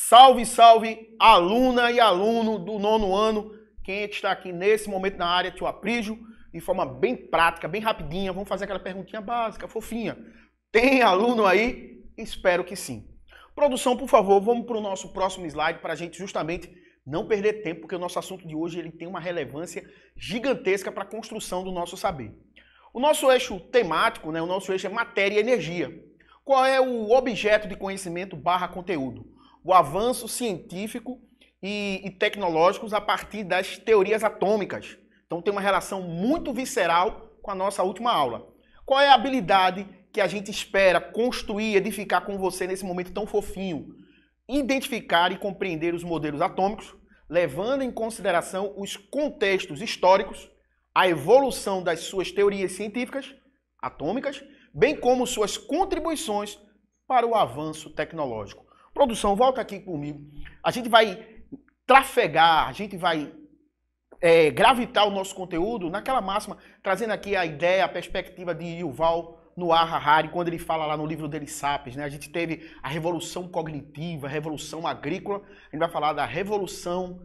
Salve, salve, aluna e aluno do 9º ano. Quem é que está aqui nesse momento na área, tio Aprígio, de forma bem prática, bem rapidinha. Vamos fazer aquela perguntinha básica, fofinha. Tem aluno aí? Espero que sim. Produção, por favor, vamos para o nosso próximo slide para a gente justamente não perder tempo, porque o nosso assunto de hoje ele tem uma relevância gigantesca para a construção do nosso saber. O nosso eixo temático, o nosso eixo é matéria e energia. Qual é o objeto de conhecimento / conteúdo? O avanço científico e tecnológicos a partir das teorias atômicas. Então tem uma relação muito visceral com a nossa última aula. Qual é a habilidade que a gente espera construir, edificar com você nesse momento tão fofinho? Identificar e compreender os modelos atômicos, levando em consideração os contextos históricos, a evolução das suas teorias científicas atômicas, bem como suas contribuições para o avanço tecnológico. Produção, volta aqui comigo. A gente vai trafegar, a gente vai gravitar o nosso conteúdo naquela máxima, trazendo aqui a ideia, a perspectiva de Yuval Noah Harari, quando ele fala lá no livro dele, Sapiens, A gente teve a revolução cognitiva, a revolução agrícola, a gente vai falar da revolução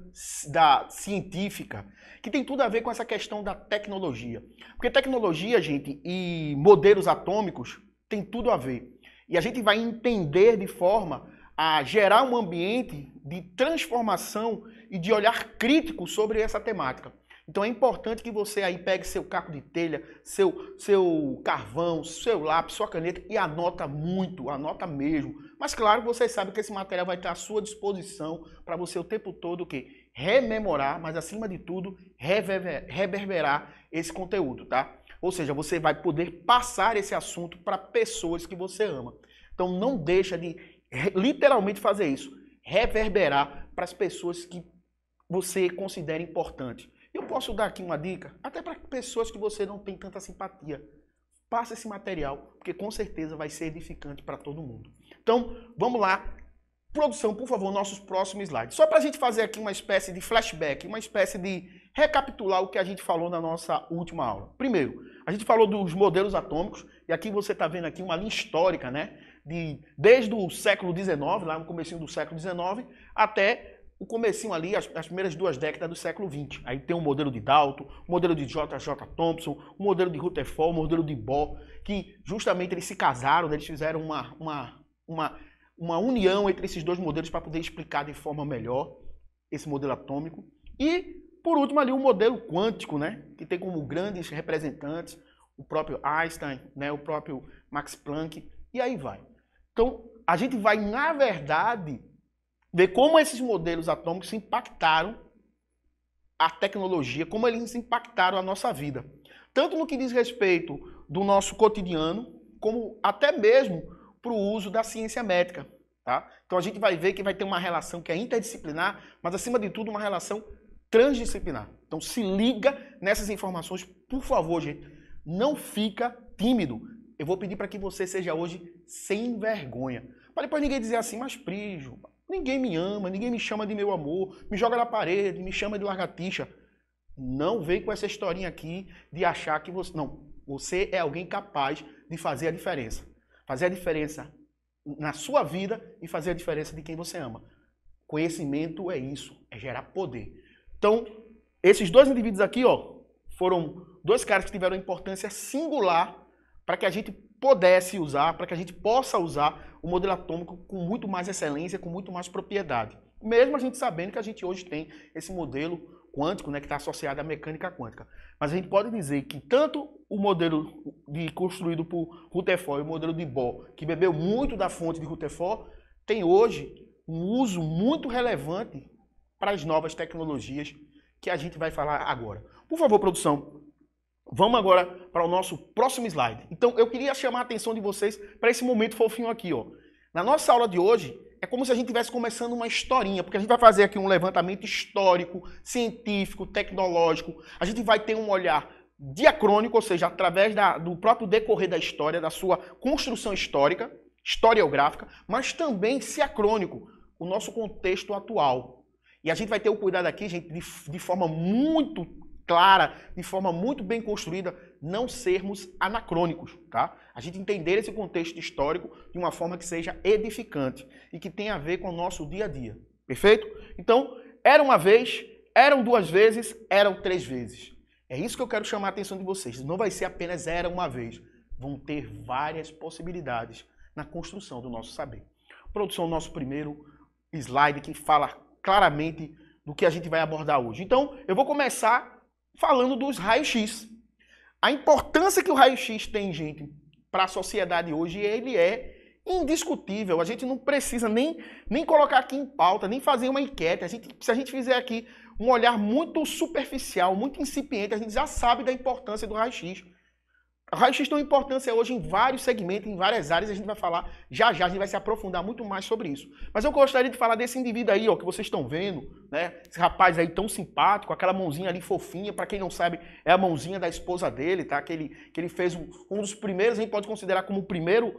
científica, que tem tudo a ver com essa questão da tecnologia. Porque tecnologia, gente, e modelos atômicos tem tudo a ver. E a gente vai entender de forma a gerar um ambiente de transformação e de olhar crítico sobre essa temática. Então é importante que você aí pegue seu caco de telha, seu carvão, seu lápis, sua caneta e anota muito, anota mesmo. Mas claro, vocês sabem que esse material vai estar à sua disposição para você o tempo todo o quê? Rememorar, mas acima de tudo, reverberar esse conteúdo, tá? Ou seja, você vai poder passar esse assunto para pessoas que você ama. Então não deixa de literalmente fazer isso, reverberar para as pessoas que você considera importante. Eu posso dar aqui uma dica, até para pessoas que você não tem tanta simpatia. Passa esse material, porque com certeza vai ser edificante para todo mundo. Então, vamos lá. Produção, por favor, nossos próximos slides. Só para a gente fazer aqui uma espécie de flashback, uma espécie de recapitular o que a gente falou na nossa última aula. Primeiro, a gente falou dos modelos atômicos, e aqui você está vendo aqui uma linha histórica, desde o século XIX, lá no comecinho do século XIX, até o comecinho ali, as primeiras 2 décadas do século XX. Aí tem o modelo de Dalton, o modelo de J.J. Thomson, o modelo de Rutherford, o modelo de Bohr, que justamente eles se casaram, eles fizeram uma união entre esses 2 modelos para poder explicar de forma melhor esse modelo atômico. E, por último, ali o modelo quântico, que tem como grandes representantes o próprio Einstein, o próprio Max Planck, e aí vai. Então, a gente vai, na verdade, ver como esses modelos atômicos impactaram a tecnologia, como eles impactaram a nossa vida. Tanto no que diz respeito do nosso cotidiano, como até mesmo para o uso da ciência médica. Tá? Então, a gente vai ver que vai ter uma relação que é interdisciplinar, mas, acima de tudo, uma relação transdisciplinar. Então, se liga nessas informações, por favor, gente. Não fica tímido. Eu vou pedir para que você seja hoje sem vergonha. Para depois ninguém dizer assim, mas Prígio, ninguém me ama, ninguém me chama de meu amor, me joga na parede, me chama de largatixa. Não vem com essa historinha aqui de achar que você... Não, você é alguém capaz de fazer a diferença. Fazer a diferença na sua vida e fazer a diferença de quem você ama. Conhecimento é isso, é gerar poder. Então, esses 2 indivíduos aqui, foram 2 caras que tiveram importância singular para que a gente pudesse usar, para que a gente possa usar o modelo atômico com muito mais excelência, com muito mais propriedade. Mesmo a gente sabendo que a gente hoje tem esse modelo quântico, que está associado à mecânica quântica. Mas a gente pode dizer que tanto o modelo construído por Rutherford e o modelo de Bohr, que bebeu muito da fonte de Rutherford, tem hoje um uso muito relevante para as novas tecnologias que a gente vai falar agora. Por favor, produção, vamos agora para o nosso próximo slide. Então, eu queria chamar a atenção de vocês para esse momento fofinho aqui. Na nossa aula de hoje, é como se a gente estivesse começando uma historinha, porque a gente vai fazer aqui um levantamento histórico, científico, tecnológico. A gente vai ter um olhar diacrônico, ou seja, através do próprio decorrer da história, da sua construção histórica, historiográfica, mas também siacrônico, o nosso contexto atual. E a gente vai ter o cuidado aqui, gente, de forma muito clara, de forma muito bem construída, não sermos anacrônicos, tá? A gente entender esse contexto histórico de uma forma que seja edificante e que tenha a ver com o nosso dia a dia, perfeito? Então, era uma vez, eram duas vezes, eram três vezes. É isso que eu quero chamar a atenção de vocês. Não vai ser apenas era uma vez. Vão ter várias possibilidades na construção do nosso saber. Produção, nosso primeiro slide que fala claramente do que a gente vai abordar hoje. Então, eu vou começar falando dos raios-x. A importância que o raio-x tem, gente, para a sociedade hoje, ele é indiscutível. A gente não precisa nem colocar aqui em pauta, nem fazer uma enquete. Se a gente fizer aqui um olhar muito superficial, muito incipiente, a gente já sabe da importância do raio-x. O raio-x tem uma importância hoje em vários segmentos, em várias áreas, a gente vai falar já, a gente vai se aprofundar muito mais sobre isso. Mas eu gostaria de falar desse indivíduo aí, ó, que vocês estão vendo, né? Esse rapaz aí tão simpático, aquela mãozinha ali fofinha, para quem não sabe, é a mãozinha da esposa dele, tá? Que ele fez um dos primeiros, a gente pode considerar como o primeiro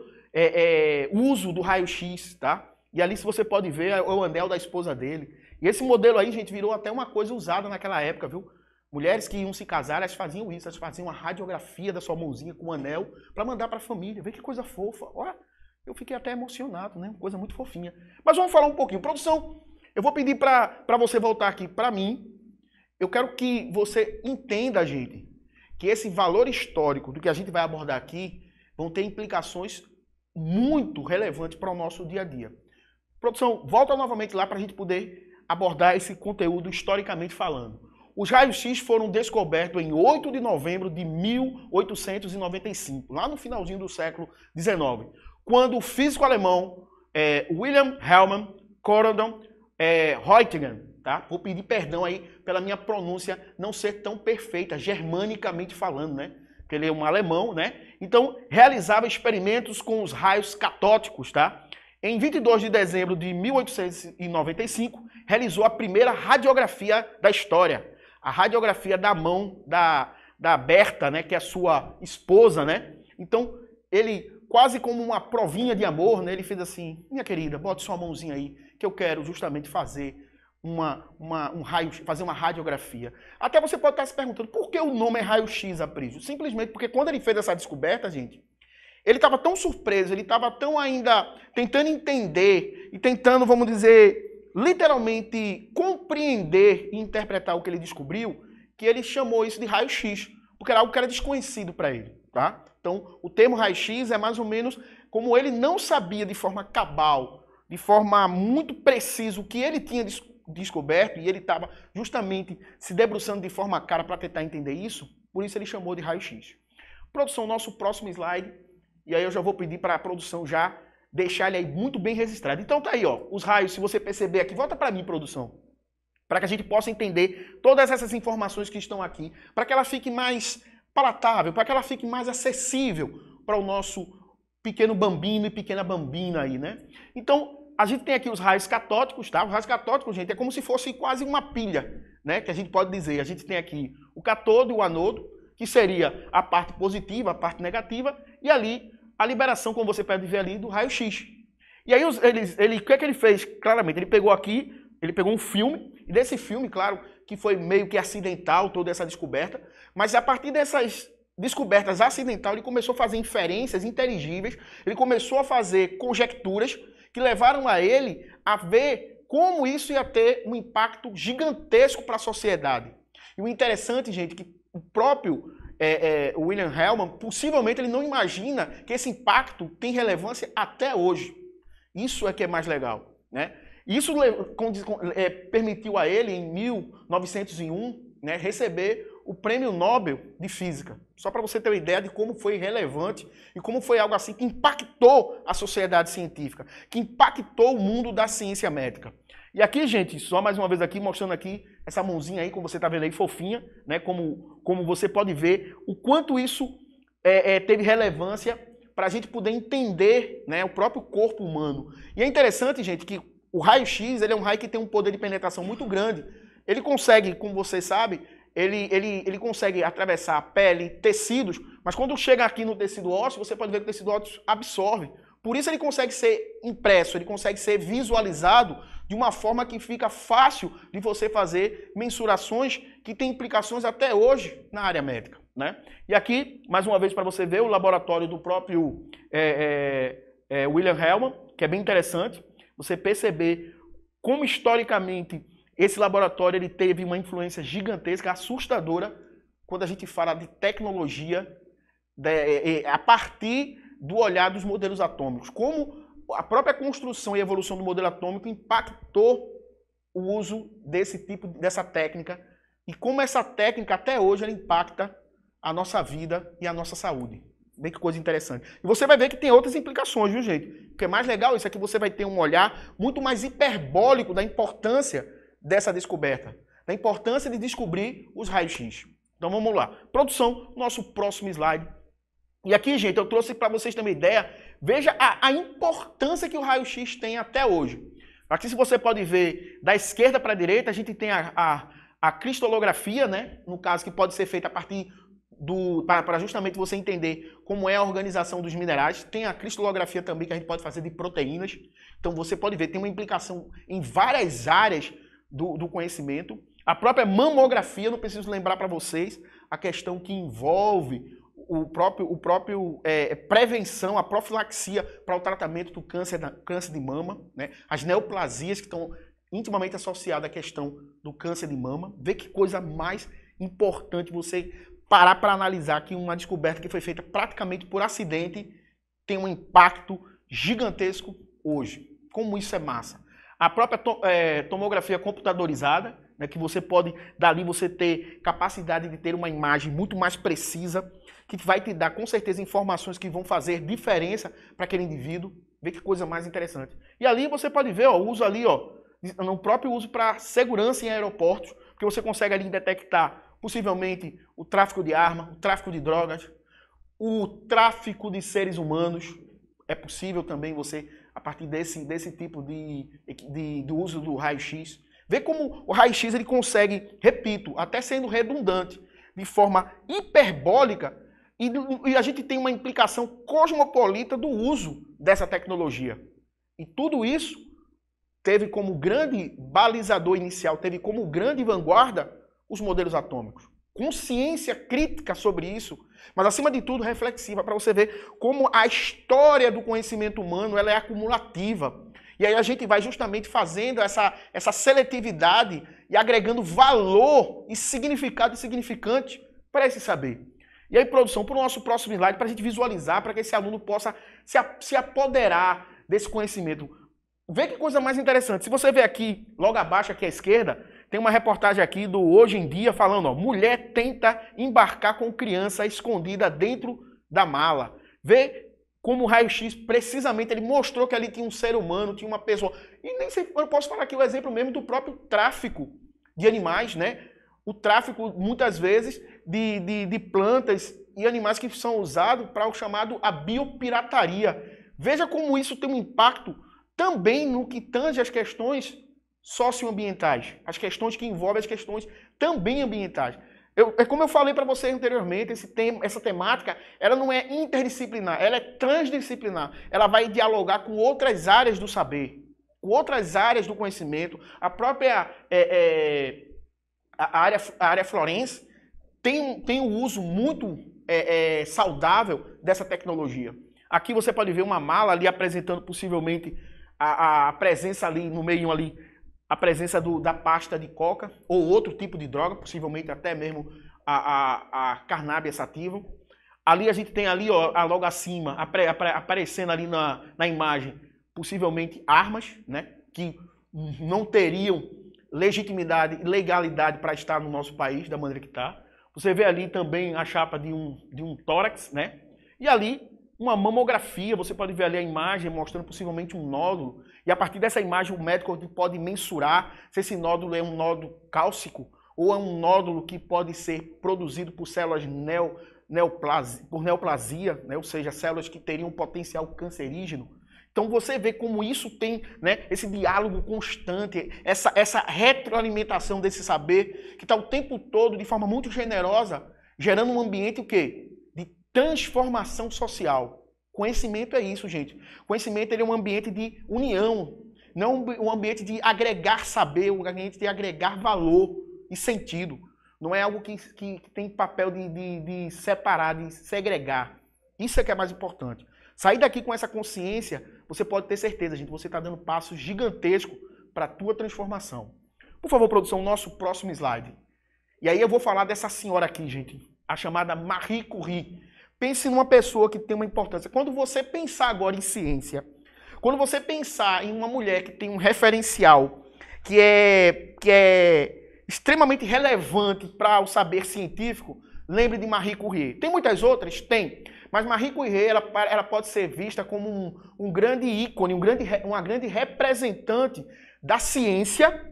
uso do raio-x, tá? E ali, se você pode ver, é o anel da esposa dele. E esse modelo aí, gente, virou até uma coisa usada naquela época, viu? Mulheres que iam se casar, elas faziam isso, elas faziam uma radiografia da sua mãozinha com um anel para mandar para a família. Vê que coisa fofa. Olha, eu fiquei até emocionado, né? Coisa muito fofinha. Mas vamos falar um pouquinho. Produção, eu vou pedir para você voltar aqui para mim. Eu quero que você entenda, gente, que esse valor histórico do que a gente vai abordar aqui vão ter implicações muito relevantes para o nosso dia a dia. Produção, volta novamente lá para a gente poder abordar esse conteúdo historicamente falando. Os raios-x foram descobertos em 8 de novembro de 1895, lá no finalzinho do século XIX, quando o físico alemão Wilhelm Hermann Corondon Röntgen, tá? Vou pedir perdão aí pela minha pronúncia não ser tão perfeita, germanicamente falando, né? Porque ele é um alemão, né? Então, realizava experimentos com os raios catódicos, tá? Em 22 de dezembro de 1895, realizou a primeira radiografia da história. A radiografia da mão da Berta, né, que é a sua esposa, né? Então, ele, quase como uma provinha de amor, né, ele fez assim: minha querida, bote sua mãozinha aí, que eu quero justamente fazer fazer uma radiografia. Até você pode estar se perguntando, por que o nome é raio-x, Aprígio? Simplesmente porque quando ele fez essa descoberta, gente, ele estava tão surpreso, ele estava tão ainda tentando entender e tentando, vamos dizer, literalmente compreender e interpretar o que ele descobriu, que ele chamou isso de raio-x, porque era algo que era desconhecido para ele, tá? Então, o termo raio-x é mais ou menos como ele não sabia de forma cabal, de forma muito precisa o que ele tinha descoberto, e ele estava justamente se debruçando de forma cara para tentar entender isso, por isso ele chamou de raio-x. Produção, nosso próximo slide, e aí eu já vou pedir para a produção já deixar ele aí muito bem registrado. Então tá aí, ó, os raios, se você perceber aqui, volta para mim, produção, para que a gente possa entender todas essas informações que estão aqui, para que ela fique mais palatável, para que ela fique mais acessível para o nosso pequeno bambino e pequena bambina aí, né? Então, a gente tem aqui os raios catódicos, tá? Os raios catódicos, gente, é como se fosse quase uma pilha, né? Que a gente pode dizer. A gente tem aqui o cátodo e o anodo, que seria a parte positiva, a parte negativa, e ali a liberação, como você pode ver ali, do raio-x. E aí, o que é que ele fez? Claramente, ele pegou aqui, ele pegou um filme, e desse filme, claro, que foi meio que acidental toda essa descoberta, mas a partir dessas descobertas acidentais, ele começou a fazer inferências inteligíveis, ele começou a fazer conjecturas que levaram a ele a ver como isso ia ter um impacto gigantesco para a sociedade. E o interessante, gente, que o próprio Wilhelm Hermann, possivelmente ele não imagina que esse impacto tem relevância até hoje. Isso é que é mais legal, né? Isso permitiu a ele, em 1901, né, receber o Prêmio Nobel de Física. Só para você ter uma ideia de como foi relevante e como foi algo assim que impactou a sociedade científica, que impactou o mundo da ciência médica. E aqui, gente, só mais uma vez aqui, mostrando aqui essa mãozinha aí, como você está vendo aí, fofinha, né? Como você pode ver, o quanto isso teve relevância para a gente poder entender, né, o próprio corpo humano. E é interessante, gente, que o raio-x, ele é um raio que tem um poder de penetração muito grande. Ele consegue, como você sabe, ele consegue atravessar a pele, tecidos, mas quando chega aqui no tecido ósseo, você pode ver que o tecido ósseo absorve. Por isso ele consegue ser impresso, ele consegue ser visualizado de uma forma que fica fácil de você fazer mensurações que têm implicações até hoje na área médica, né? E aqui, mais uma vez, para você ver o laboratório do próprio William Hellman, que é bem interessante, você perceber como historicamente esse laboratório ele teve uma influência gigantesca, assustadora, quando a gente fala de tecnologia a partir do olhar dos modelos atômicos. Como a própria construção e evolução do modelo atômico impactou o uso dessa técnica e como essa técnica até hoje ela impacta a nossa vida e a nossa saúde. Bem que coisa interessante. E você vai ver que tem outras implicações, viu, gente? O que é mais legal isso é que você vai ter um olhar muito mais hiperbólico da importância dessa descoberta, da importância de descobrir os raios-x. Então vamos lá. Produção, nosso próximo slide. E aqui, gente, eu trouxe para vocês terem uma ideia, veja a importância que o raio-x tem até hoje. Aqui, se você pode ver, da esquerda para a direita, a gente tem a cristalografia, né? No caso, que pode ser feita a partir para justamente você entender como é a organização dos minerais. Tem a cristalografia também que a gente pode fazer de proteínas. Então você pode ver, tem uma implicação em várias áreas do conhecimento. A própria mamografia, não preciso lembrar para vocês, a questão que envolve prevenção, a profilaxia para o tratamento do câncer de mama, né? As neoplasias que estão intimamente associadas à questão do câncer de mama. Vê que coisa mais importante você parar para analisar que uma descoberta que foi feita praticamente por acidente tem um impacto gigantesco hoje. Como isso é massa. A própria tomografia computadorizada, né, que você pode, dali você ter capacidade de ter uma imagem muito mais precisa, que vai te dar com certeza informações que vão fazer diferença para aquele indivíduo. Vê que coisa mais interessante. E ali você pode ver o uso ali, no próprio uso para segurança em aeroportos, porque você consegue ali detectar possivelmente o tráfico de arma, o tráfico de drogas, o tráfico de seres humanos. É possível também você, a partir desse tipo do uso do raio-x, ver como o raio-x ele consegue, repito, até sendo redundante, de forma hiperbólica, e a gente tem uma implicação cosmopolita do uso dessa tecnologia. E tudo isso teve como grande balizador inicial, teve como grande vanguarda os modelos atômicos. Consciência crítica sobre isso, mas acima de tudo reflexiva, para você ver como a história do conhecimento humano ela é acumulativa. E aí a gente vai justamente fazendo essa seletividade e agregando valor e significado significante para esse saber. E aí, produção, para o nosso próximo slide, para a gente visualizar, para que esse aluno possa se apoderar desse conhecimento. Vê que coisa mais interessante. Se você ver aqui, logo abaixo, aqui à esquerda, tem uma reportagem aqui do Hoje em Dia falando, mulher tenta embarcar com criança escondida dentro da mala. Vê como o raio-x, precisamente, ele mostrou que ali tinha um ser humano, tinha uma pessoa. E nem sei, eu posso falar aqui o exemplo mesmo do próprio tráfico de animais, né? O tráfico, muitas vezes, de plantas e animais que são usados para o chamado a biopirataria. Veja como isso tem um impacto também no que tange as questões socioambientais, as questões que envolvem as questões também ambientais. Como eu falei para vocês anteriormente, essa temática ela não é interdisciplinar, ela é transdisciplinar. Ela vai dialogar com outras áreas do saber, com outras áreas do conhecimento. A própria a área forense tem um uso muito saudável dessa tecnologia. Aqui você pode ver uma mala ali apresentando possivelmente a presença ali no meio ali, a presença da pasta de coca ou outro tipo de droga, possivelmente até mesmo a cannabis sativa. Ali a gente tem ali, logo acima, aparecendo ali na imagem, possivelmente armas, né, que não teriam legitimidade e legalidade para estar no nosso país da maneira que está. Você vê ali também a chapa de um tórax, né? E ali uma mamografia, você pode ver ali a imagem mostrando possivelmente um nódulo. E a partir dessa imagem o médico pode mensurar se esse nódulo é um nódulo cálcico ou é um nódulo que pode ser produzido por células por neoplasia, né? Ou seja, células que teriam um potencial cancerígeno. Então você vê como isso tem, né, esse diálogo constante, essa retroalimentação desse saber que está o tempo todo de forma muito generosa, gerando um ambiente o quê? De transformação social. Conhecimento é isso, gente. Conhecimento ele é um ambiente de união, não um ambiente de agregar saber, um ambiente de agregar valor e sentido. Não é algo que tem papel de separar, de segregar. Isso é que é mais importante. Sair daqui com essa consciência, você pode ter certeza, gente, você está dando passos gigantescos para a tua transformação. Por favor, produção, nosso próximo slide. E aí eu vou falar dessa senhora aqui, gente, a chamada Marie Curie. Pense numa pessoa que tem uma importância. Quando você pensar agora em ciência, quando você pensar em uma mulher que tem um referencial que é extremamente relevante para o saber científico, lembre de Marie Curie. Tem muitas outras? Tem. Mas Marie Curie ela pode ser vista como um grande ícone, uma grande representante da ciência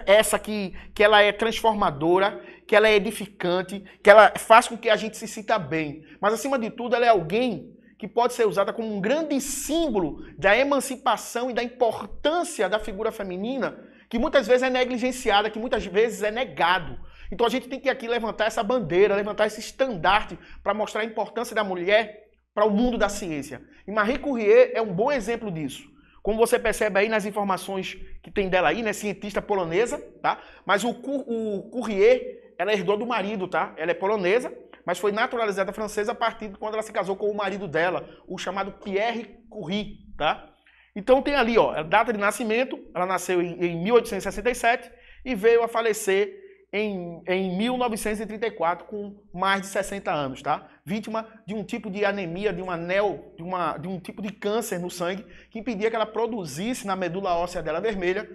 essa que ela é transformadora, que ela é edificante, que ela faz com que a gente se sinta bem. Mas, acima de tudo, ela é alguém que pode ser usada como um grande símbolo da emancipação e da importância da figura feminina, que muitas vezes é negligenciada, que muitas vezes é negado. Então a gente tem que aqui levantar essa bandeira, levantar esse estandarte para mostrar a importância da mulher para o mundo da ciência. E Marie Curie é um bom exemplo disso. Como você percebe aí nas informações que tem dela aí, né? Cientista polonesa, tá? Mas o Curie, ela herdou do marido, tá? Ela é polonesa, mas foi naturalizada francesa a partir de quando ela se casou com o marido dela, o chamado Pierre Curie, tá? Então tem ali, ó, a data de nascimento, ela nasceu em 1867 e veio a falecer em 1934 com mais de 60 anos, tá? Vítima de um tipo de anemia, de um tipo de câncer no sangue que impedia que ela produzisse na medula óssea dela vermelha,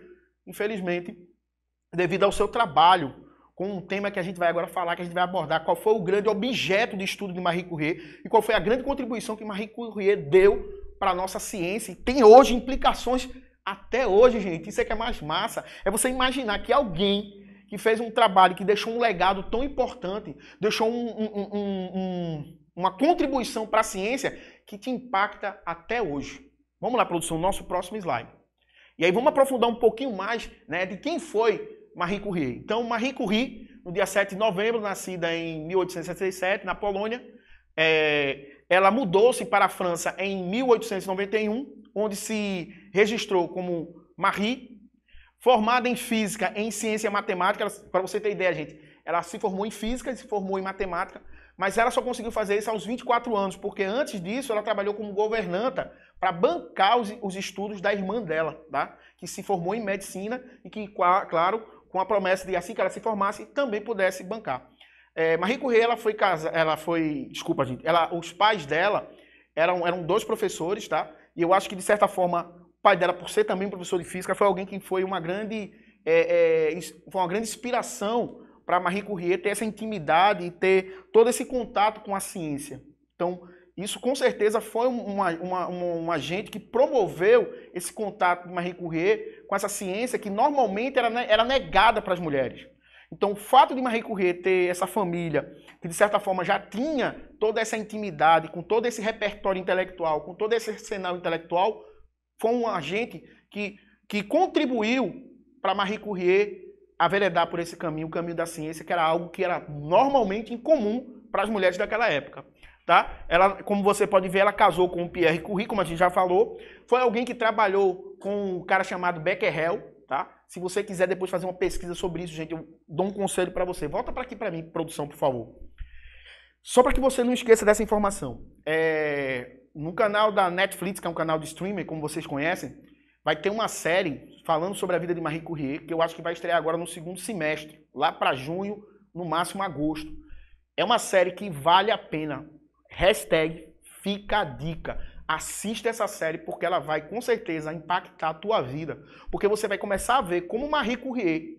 infelizmente, devido ao seu trabalho com um tema que a gente vai agora falar, que a gente vai abordar, qual foi o grande objeto de estudo de Marie Curie e qual foi a grande contribuição que Marie Curie deu para a nossa ciência e tem hoje implicações até hoje, gente. Isso é que é mais massa. É você imaginar que alguém que fez um trabalho, que deixou um legado tão importante, deixou uma contribuição para a ciência que te impacta até hoje. Vamos lá, produção, nosso próximo slide. E aí vamos aprofundar um pouquinho mais, né, de quem foi Marie Curie. Então, Marie Curie, no dia 7 de novembro, nascida em 1867, na Polônia, ela mudou-se para a França em 1891, onde se registrou como Marie. Formada em física, em ciência e matemática, para você ter ideia, gente, ela se formou em física e se formou em matemática, mas ela só conseguiu fazer isso aos 24 anos, porque antes disso ela trabalhou como governanta para bancar os estudos da irmã dela, tá? Que se formou em medicina e que, claro, com a promessa de assim que ela se formasse, também pudesse bancar. Marie Curie, os pais dela eram dois professores, tá? E eu acho que, de certa forma, o pai dela, por ser também professor de física, foi alguém que foi uma grande inspiração para Marie Curie ter essa intimidade e ter todo esse contato com a ciência. Então, isso com certeza foi um agente que promoveu esse contato de Marie Curie com essa ciência que normalmente era negada para as mulheres. Então, o fato de Marie Curie ter essa família que, de certa forma, já tinha toda essa intimidade, com todo esse repertório intelectual, com todo esse arsenal intelectual, foi um agente que contribuiu para Marie Curie enveredar por esse caminho, o caminho da ciência, que era algo que era normalmente incomum para as mulheres daquela época. Tá? Ela, como você pode ver, ela casou com o Pierre Curie, como a gente já falou. Foi alguém que trabalhou com um cara chamado Becquerel. Tá? Se você quiser depois fazer uma pesquisa sobre isso, gente, eu dou um conselho para você. Volta para aqui para mim, produção, por favor. Só para que você não esqueça dessa informação. No canal da Netflix, que é um canal de streaming, como vocês conhecem, vai ter uma série falando sobre a vida de Marie Curie, que eu acho que vai estrear agora no segundo semestre, lá para junho, no máximo agosto. É uma série que vale a pena. #fica a dica. Assista essa série porque ela vai com certeza impactar a tua vida. Porque você vai começar a ver como Marie Curie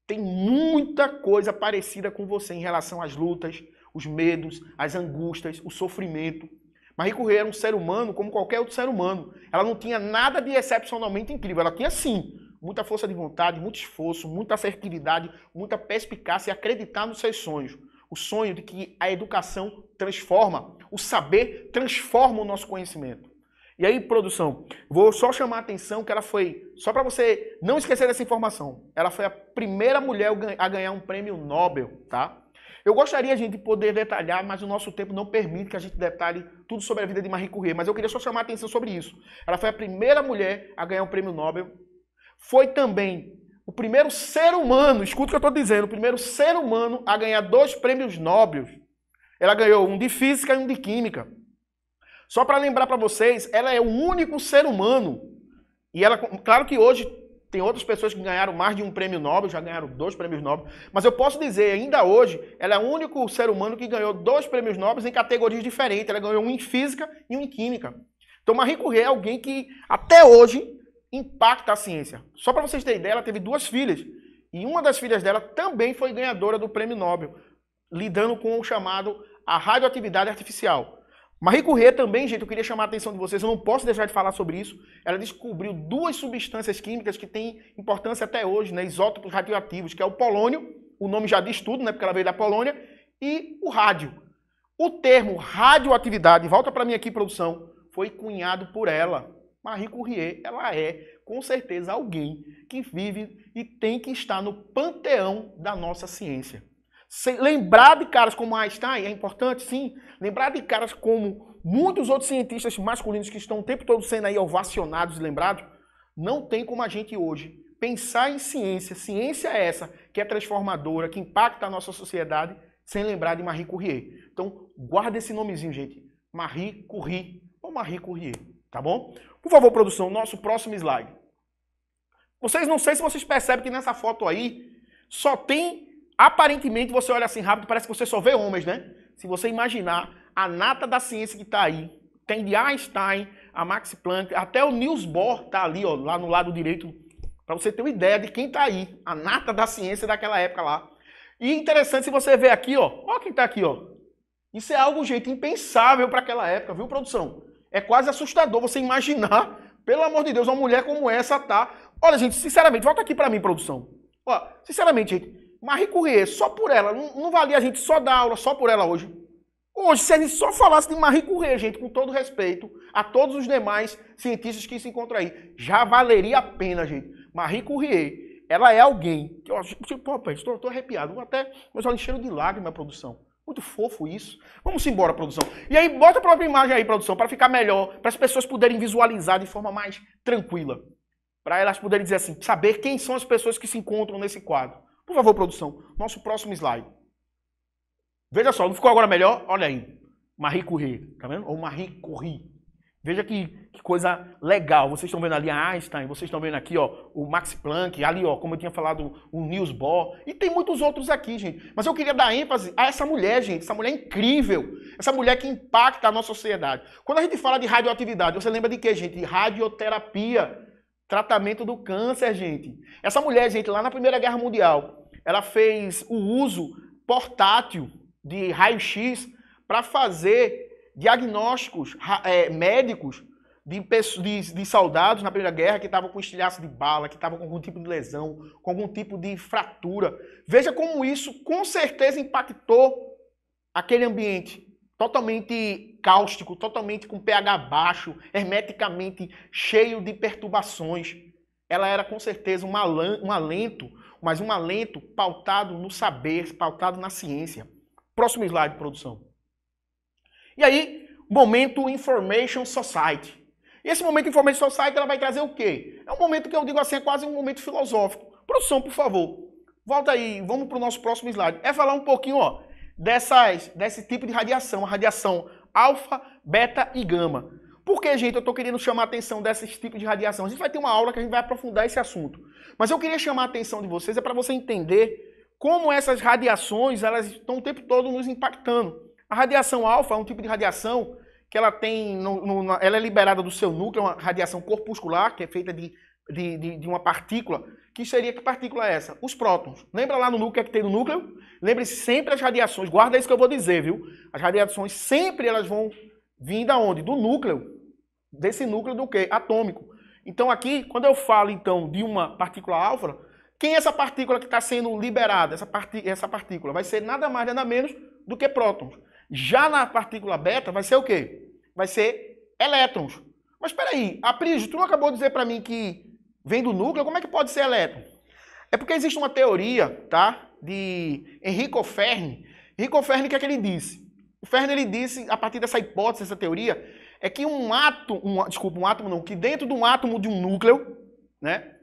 tem muita coisa parecida com você em relação às lutas, os medos, as angústias, o sofrimento. Marie Curie era um ser humano como qualquer outro ser humano. Ela não tinha nada de excepcionalmente incrível. Ela tinha, sim, muita força de vontade, muito esforço, muita assertividade, muita perspicácia e acreditar nos seus sonhos. O sonho de que a educação transforma, o saber transforma o nosso conhecimento. E aí, produção, vou só chamar a atenção que ela foi, só para você não esquecer dessa informação, ela foi a primeira mulher a ganhar um prêmio Nobel, tá? Eu gostaria, gente, de poder detalhar, mas o nosso tempo não permite que a gente detalhe tudo sobre a vida de Marie Curie, mas eu queria só chamar a atenção sobre isso. Ela foi a primeira mulher a ganhar um prêmio Nobel, foi também o primeiro ser humano, escuta o que eu estou dizendo, o primeiro ser humano a ganhar 2 prêmios Nobel. Ela ganhou um de física e um de química. Só para lembrar para vocês, ela é o único ser humano, e ela, claro que hoje tem outras pessoas que ganharam mais de um prêmio Nobel, já ganharam 2 prêmios Nobel, mas eu posso dizer, ainda hoje, ela é o único ser humano que ganhou 2 prêmios Nobel em categorias diferentes. Ela ganhou um em física e um em química. Então Marie Curie é alguém que, até hoje, impacta a ciência. Só para vocês terem ideia, ela teve 2 filhas, e uma das filhas dela também foi ganhadora do prêmio Nobel, lidando com o chamado a radioatividade artificial. Marie Curie também, gente, eu queria chamar a atenção de vocês, eu não posso deixar de falar sobre isso. Ela descobriu 2 substâncias químicas que têm importância até hoje, né, isótopos radioativos, que é o polônio, o nome já diz tudo, né, porque ela veio da Polônia, e o rádio. O termo radioatividade, volta para mim aqui, produção, foi cunhado por ela. Marie Curie, ela é, com certeza, alguém que vive e tem que estar no panteão da nossa ciência. Lembrar de caras como Einstein é importante, sim. Lembrar de caras como muitos outros cientistas masculinos que estão o tempo todo sendo aí ovacionados e lembrados, não tem como a gente hoje pensar em ciência. Ciência é essa que é transformadora, que impacta a nossa sociedade, sem lembrar de Marie Curie. Então, guarda esse nomezinho, gente. Marie Curie ou Marie Curie, tá bom? Por favor, produção, nosso próximo slide. Vocês, não sei se vocês percebem que nessa foto aí só tem... Aparentemente, você olha assim rápido, parece que você só vê homens, né? Se você imaginar a nata da ciência que está aí, tem de Einstein, a Max Planck, até o Niels Bohr está ali, ó, lá no lado direito, para você ter uma ideia de quem está aí, a nata da ciência daquela época lá. E interessante se você ver aqui, ó quem está aqui, ó. Isso é algo, gente, impensável para aquela época, viu, produção? É quase assustador você imaginar, pelo amor de Deus, uma mulher como essa tá... Olha, gente, sinceramente, volta aqui para mim, produção. Ó, sinceramente, gente, Marie Curie, só por ela, não valia a gente só dar aula só por ela hoje. Hoje, se a gente só falasse de Marie Curie, gente, com todo respeito a todos os demais cientistas que se encontram aí, já valeria a pena, gente. Marie Curie, ela é alguém que eu acho, tipo, rapaz, estou arrepiado, até meus olhos cheios de lágrimas, produção. Muito fofo isso. Vamos embora, produção. E aí, bota a própria imagem aí, produção, para ficar melhor, para as pessoas poderem visualizar de forma mais tranquila. Para elas poderem dizer assim, saber quem são as pessoas que se encontram nesse quadro. Por favor, produção, nosso próximo slide. Veja só, não ficou agora melhor? Olha aí, Marie Curie, tá vendo? Ou Marie Curie. Veja que coisa legal. Vocês estão vendo ali a Einstein, vocês estão vendo aqui, ó, o Max Planck, ali, ó, como eu tinha falado, o Niels Bohr, e tem muitos outros aqui, gente. Mas eu queria dar ênfase a essa mulher, gente, essa mulher incrível, essa mulher que impacta a nossa sociedade. Quando a gente fala de radioatividade, você lembra de quê, gente? De radioterapia. Tratamento do câncer, gente. Essa mulher, gente, lá na Primeira Guerra Mundial, ela fez o uso portátil de raio-x para fazer diagnósticos médicos de soldados na Primeira Guerra que estavam com estilhaço de bala, que estavam com algum tipo de lesão, com algum tipo de fratura. Veja como isso, com certeza, impactou aquele ambiente. Totalmente cáustico, totalmente com pH baixo, hermeticamente cheio de perturbações. Ela era com certeza um alento, mas um alento pautado no saber, pautado na ciência. Próximo slide, produção. E aí, momento Information Society. E esse momento Information Society ela vai trazer o quê? É um momento que eu digo assim, é quase um momento filosófico. Produção, por favor, volta aí, vamos para o nosso próximo slide. É falar um pouquinho, ó, desse tipo de radiação, a radiação alfa, beta e gama. Por que, gente, eu estou querendo chamar a atenção desses tipos de radiação? A gente vai ter uma aula que a gente vai aprofundar esse assunto. Mas eu queria chamar a atenção de vocês, para você entender como essas radiações, elas estão o tempo todo nos impactando. A radiação alfa é um tipo de radiação que ela tem, ela é liberada do seu núcleo, uma radiação corpuscular, que é feita de uma partícula. Que seria, que partícula é essa? Os prótons. Lembra lá no núcleo que tem no núcleo? Lembre-se sempre as radiações, guarda isso que eu vou dizer, viu? As radiações sempre elas vão vir da onde? Do núcleo. Desse núcleo do quê? Atômico. Então aqui, quando eu falo então de uma partícula alfa, quem é essa partícula que está sendo liberada? Essa partícula vai ser nada mais, nada menos do que prótons. Já na partícula beta vai ser o quê? Vai ser elétrons. Mas espera aí, Aprígio, tu não acabou de dizer para mim que vem do núcleo, como é que pode ser elétron? É porque existe uma teoria, tá, de Enrico Fermi, Enrico Fermi, o que é que ele disse? O Fermi, ele disse, a partir dessa hipótese, dessa teoria, é que que dentro de um átomo de um núcleo, né?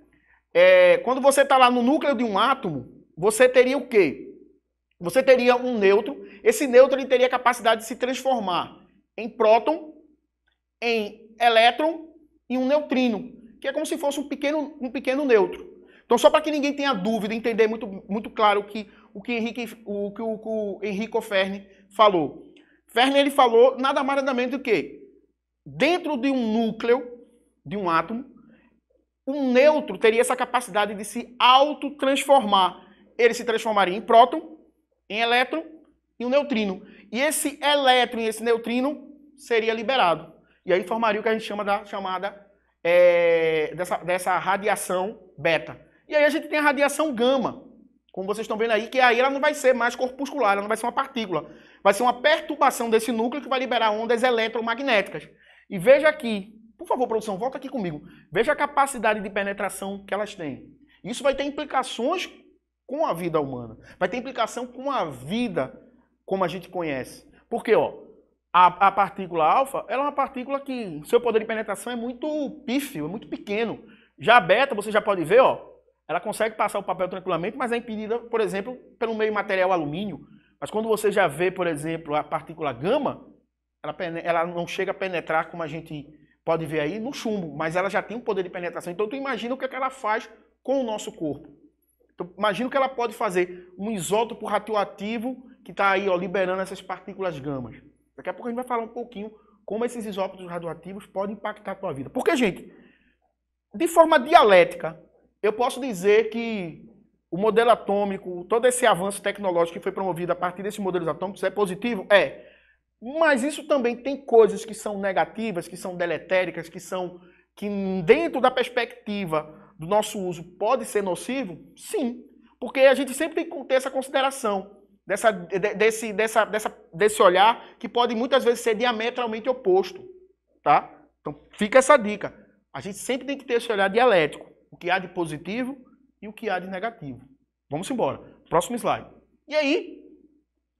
Quando você está lá no núcleo de um átomo, você teria o quê? Você teria um nêutron. Esse nêutron ele teria a capacidade de se transformar em próton, em elétron e um neutrino, que é como se fosse um pequeno nêutron. Então, só para que ninguém tenha dúvida, entender muito claro o que o Enrico Fermi falou. Fermi ele falou nada mais nada menos do que dentro de um núcleo de um átomo, um nêutron teria essa capacidade de se autotransformar. Ele se transformaria em próton, em elétron e um neutrino. E esse elétron e esse neutrino seria liberado. E aí formaria o que a gente chama dessa radiação beta. E aí a gente tem a radiação gama, como vocês estão vendo aí, que aí ela não vai ser mais corpuscular, ela não vai ser uma partícula. Vai ser uma perturbação desse núcleo que vai liberar ondas eletromagnéticas. E veja aqui, por favor, produção, volta aqui comigo. Veja a capacidade de penetração que elas têm. Isso vai ter implicações com a vida humana. Vai ter implicação com a vida como a gente conhece. Porque, ó, a partícula alfa, ela é uma partícula que seu poder de penetração é muito pífio, é muito pequeno. Já a beta, você já pode ver, ó, ela consegue passar o papel tranquilamente, mas é impedida, por exemplo, pelo meio material alumínio. Mas quando você já vê, por exemplo, a partícula gama, ela não chega a penetrar como a gente pode ver aí no chumbo, mas ela já tem um poder de penetração. Então tu imagina o que ela faz com o nosso corpo. Então, imagina o que ela pode fazer. Um isótopo radioativo que está aí, ó, liberando essas partículas gamas. Daqui a pouco a gente vai falar um pouquinho como esses isótopos radioativos podem impactar a tua vida. Porque, gente, de forma dialética, eu posso dizer que o modelo atômico, todo esse avanço tecnológico que foi promovido a partir desses modelos atômicos é positivo? É. Mas isso também tem coisas que são negativas, que são deletéricas, que dentro da perspectiva do nosso uso pode ser nocivo? Sim. Porque a gente sempre tem que ter essa consideração, desse olhar que pode muitas vezes ser diametralmente oposto. Tá? Então fica essa dica. A gente sempre tem que ter esse olhar dialético. O que há de positivo e o que há de negativo. Vamos embora. Próximo slide. E aí,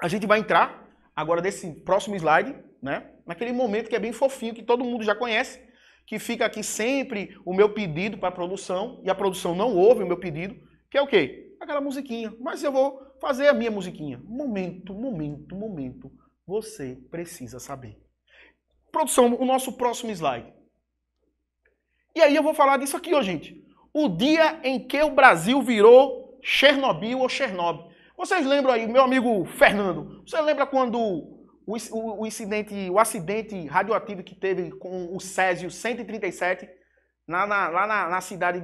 a gente vai entrar agora nesse próximo slide, né? Naquele momento que é bem fofinho, que todo mundo já conhece, que fica aqui sempre o meu pedido para a produção, e a produção não ouve o meu pedido, que é o quê? Aquela musiquinha. Mas eu vou fazer a minha musiquinha. Momento, você precisa saber. Produção, o nosso próximo slide. E aí eu vou falar disso aqui, ó, gente. O dia em que o Brasil virou Chernobyl ou Chernobyl. Vocês lembram aí, meu amigo Fernando, você lembra quando o acidente radioativo que teve com o Césio 137 lá na cidade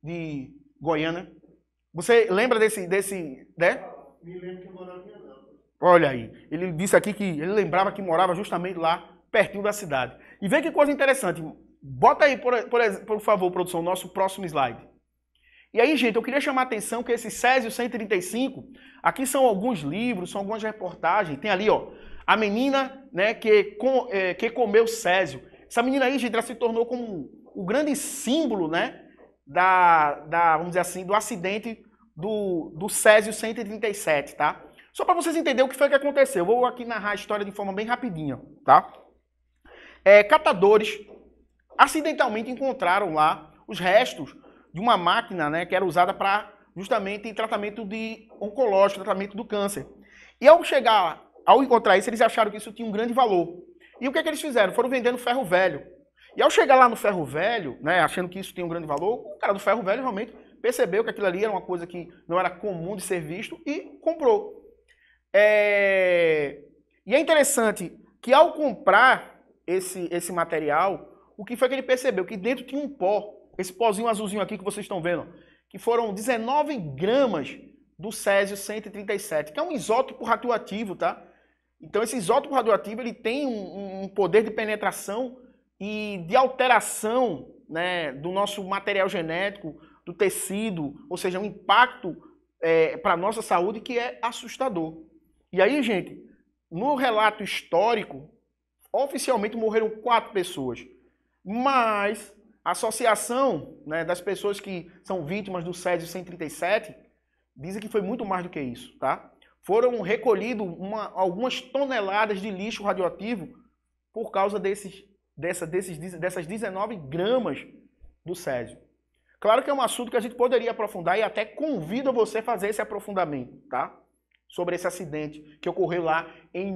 de Goiânia? Você lembra desse né? Me lembro que eu morava em Anápolis. Olha aí, ele disse aqui que ele lembrava que morava justamente lá, pertinho da cidade. E vê que coisa interessante. Bota aí, por favor, produção, o nosso próximo slide. E aí, gente, eu queria chamar a atenção que esse Césio 135, aqui são alguns livros, são algumas reportagens. Tem ali, ó, a menina, né, que comeu Césio. Essa menina aí, gente, ela se tornou como o grande símbolo, né, vamos dizer assim, do acidente do Césio 137, tá? Só para vocês entenderem o que foi que aconteceu. Eu vou aqui narrar a história de forma bem rapidinha, tá? Catadores acidentalmente encontraram lá os restos de uma máquina, né, que era usada para justamente tratamento oncológico, tratamento do câncer. E ao encontrar isso, eles acharam que isso tinha um grande valor. E o que é que eles fizeram? Foram vendendo ferro velho. E ao chegar lá no ferro velho, né, achando que isso tinha um grande valor, o cara do ferro velho realmente percebeu que aquilo ali era uma coisa que não era comum de ser visto e comprou. E é interessante que ao comprar esse material, o que foi que ele percebeu? Que dentro tinha um pó, esse pozinho azulzinho aqui que vocês estão vendo, que foram 19 gramas do Césio 137, que é um isótopo radioativo, tá? Então esse isótopo radioativo ele tem um poder de penetração e de alteração, né, do nosso material genético, do tecido, ou seja, um impacto para a nossa saúde que é assustador. E aí, gente, no relato histórico, oficialmente morreram 4 pessoas, mas a associação, né, das pessoas que são vítimas do Césio 137 dizem que foi muito mais do que isso, tá? foram recolhidos algumas toneladas de lixo radioativo por causa dessas 19 gramas do césio. Claro que é um assunto que a gente poderia aprofundar e até convido você a fazer esse aprofundamento, tá? Sobre esse acidente que ocorreu lá em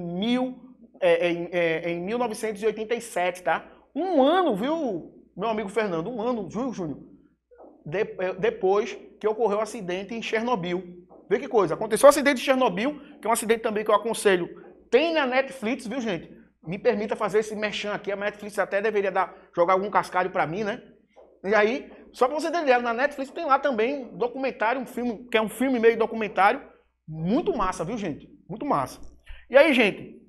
1987, tá? Um ano, viu, meu amigo Fernando? Um ano, Júnior, depois que ocorreu o acidente em Chernobyl. Vê que coisa, aconteceu o acidente em Chernobyl, que é um acidente também que eu aconselho. Tem na Netflix, viu, gente? Me permita fazer esse merchan aqui, a Netflix até deveria jogar algum cascalho pra mim, né? E aí, só pra você entender, na Netflix tem lá também um documentário, um filme, que é um filme meio documentário, muito massa, viu, gente? Muito massa. E aí, gente,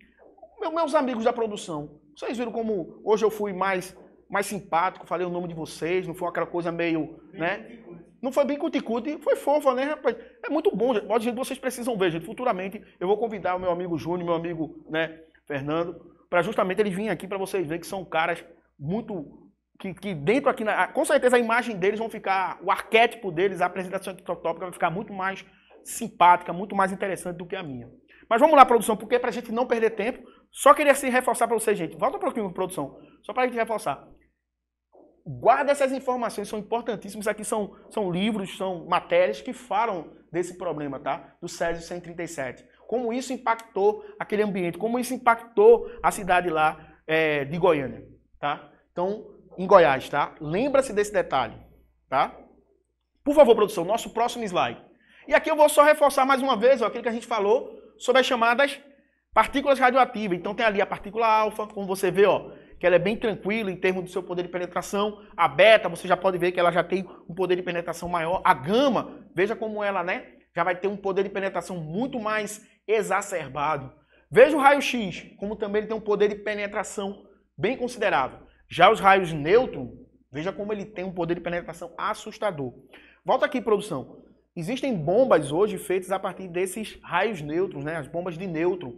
meus amigos da produção, vocês viram como hoje eu fui mais simpático, falei o nome de vocês, não foi aquela coisa meio, né? Não foi bem cuticute, foi fofa, né, rapaz? É muito bom, gente. Gente, vocês precisam ver, gente. Futuramente eu vou convidar o meu amigo Júnior, meu amigo, né, Fernando, para justamente eles virem aqui para vocês verem que são caras muito... Que dentro aqui, com certeza a imagem deles vão ficar, o arquétipo deles, a apresentação tópica vai ficar muito mais simpática, muito mais interessante do que a minha. Mas vamos lá, produção, porque para a gente não perder tempo, só queria assim, reforçar para vocês, gente. Volta um pouquinho, produção, só para a gente reforçar. Guarda essas informações, são importantíssimas. Aqui são livros, são matérias que falam desse problema, tá? Do Césio 137. Como isso impactou aquele ambiente, como isso impactou a cidade lá de Goiânia, tá? Então, em Goiás, tá? Lembra-se desse detalhe, tá? Por favor, produção, nosso próximo slide. E aqui eu vou só reforçar mais uma vez ó, aquilo que a gente falou sobre as chamadas partículas radioativas. Então tem ali a partícula alfa, como você vê, ó, que ela é bem tranquila em termos do seu poder de penetração. A beta, você já pode ver que ela já tem um poder de penetração maior. A gama, veja como ela, né, já vai ter um poder de penetração muito mais exacerbado. Veja o raio-x, como também ele tem um poder de penetração bem considerável. Já os raios nêutron, veja como ele tem um poder de penetração assustador. Volta aqui, produção. Existem bombas hoje feitas a partir desses raios nêutrons, né? As bombas de nêutron.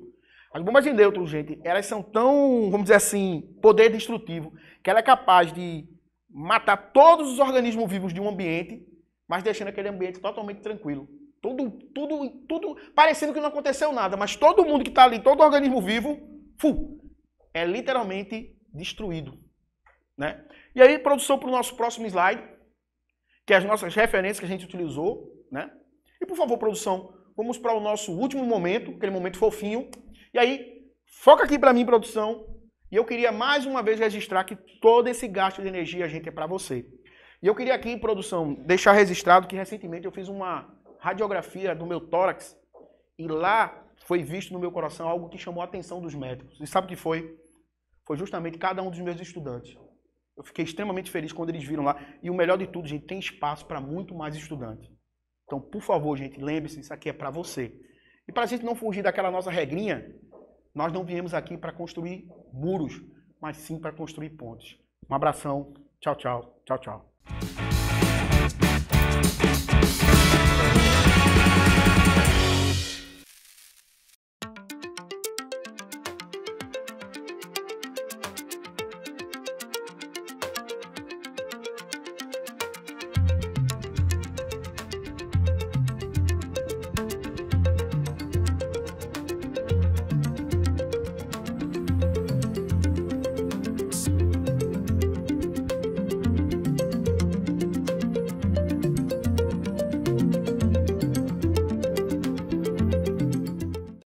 As bombas de nêutron, gente, elas são tão, vamos dizer assim, poder destrutivo, que ela é capaz de matar todos os organismos vivos de um ambiente, mas deixando aquele ambiente totalmente tranquilo. Tudo parecendo que não aconteceu nada, mas todo mundo que está ali, todo organismo vivo, é literalmente destruído, né? E aí, produção, para o nosso próximo slide, que é as nossas referências que a gente utilizou, né? E, por favor, produção, vamos para o nosso último momento, aquele momento fofinho. E aí, foca aqui para mim, produção. E eu queria mais uma vez registrar que todo esse gasto de energia, gente, é para você. E eu queria aqui, produção, deixar registrado que recentemente eu fiz uma radiografia do meu tórax e lá foi visto no meu coração algo que chamou a atenção dos médicos. E sabe o que foi? Foi justamente cada um dos meus estudantes. Eu fiquei extremamente feliz quando eles viram lá. E o melhor de tudo, gente, tem espaço para muito mais estudantes. Então, por favor, gente, lembre-se, isso aqui é para você. E para a gente não fugir daquela nossa regrinha, nós não viemos aqui para construir muros, mas sim para construir pontes. Um abração. Tchau, tchau. Tchau, tchau.